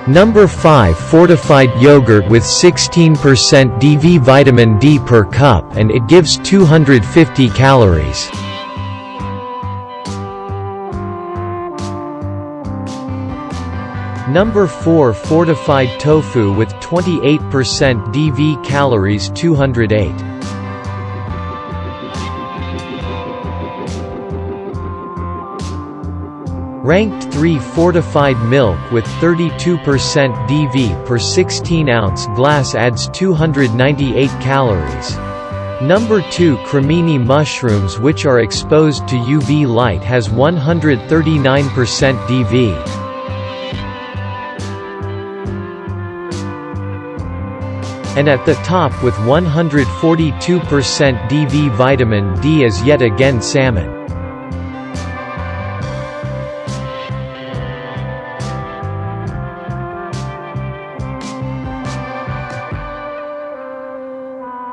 Number 5. Fortified yogurt with 16% DV vitamin D per cup, and it gives 250 calories. Number 4. Fortified tofu with 28% DV calories, 208. Ranked 3. Fortified milk with 32% DV per 16-ounce glass adds 298 calories. Number 2. Cremini mushrooms, which are exposed to UV light, has 139% DV. And at the top with 142% DV vitamin D is yet again salmon.